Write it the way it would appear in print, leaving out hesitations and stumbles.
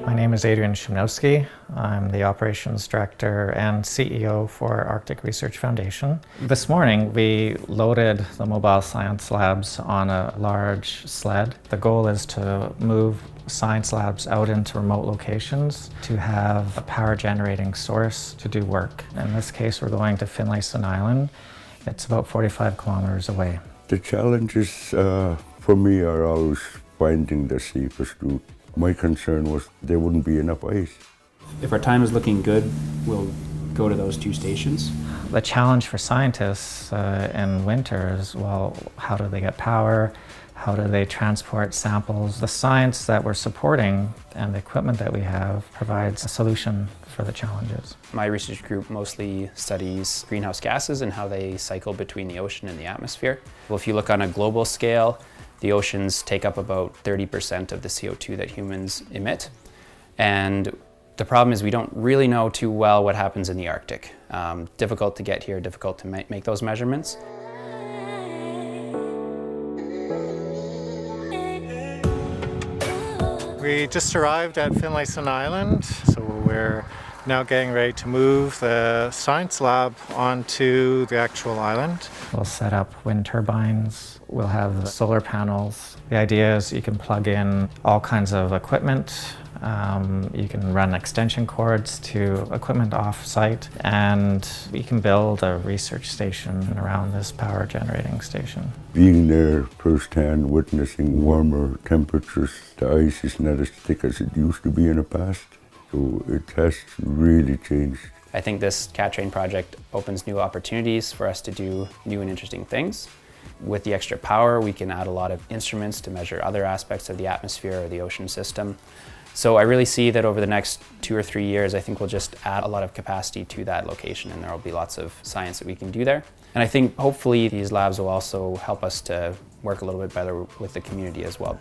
My name is Adrian Szymnowski. I'm the Operations Director and CEO for Arctic Research Foundation. This morning we loaded the mobile science labs on a large sled. The goal is to move science labs out into remote locations to have a power generating source to do work. In this case we're going to Finlayson Island. It's about 45 kilometers away. The challenges for me are always finding the safest route. My concern was there wouldn't be enough ice. If our time is looking good, we'll go to those two stations. The challenge for scientists in winter is, well, how do they get power? How do they transport samples? The science that we're supporting and the equipment that we have provides a solution for the challenges. My research group mostly studies greenhouse gases and how they cycle between the ocean and the atmosphere. Well, if you look on a global scale, the oceans take up about 30% of the CO2 that humans emit. And the problem is we don't really know too well what happens in the Arctic. Difficult to get here, difficult to make those measurements. We just arrived at Finlayson Island, so we're now getting ready to move the science lab onto the actual island. We'll set up wind turbines, we'll have solar panels. The idea is you can plug in all kinds of equipment. You can run extension cords to equipment off-site, and you can build a research station around this power generating station. Being there firsthand, witnessing warmer temperatures, the ice is not as thick as it used to be in the past, so it has really changed. I think this Cat Train project opens new opportunities for us to do new and interesting things. With the extra power, we can add a lot of instruments to measure other aspects of the atmosphere or the ocean system. So I really see that over the next 2 or 3 years, I think we'll just add a lot of capacity to that location, and there will be lots of science that we can do there. And I think hopefully these labs will also help us to work a little bit better with the community as well.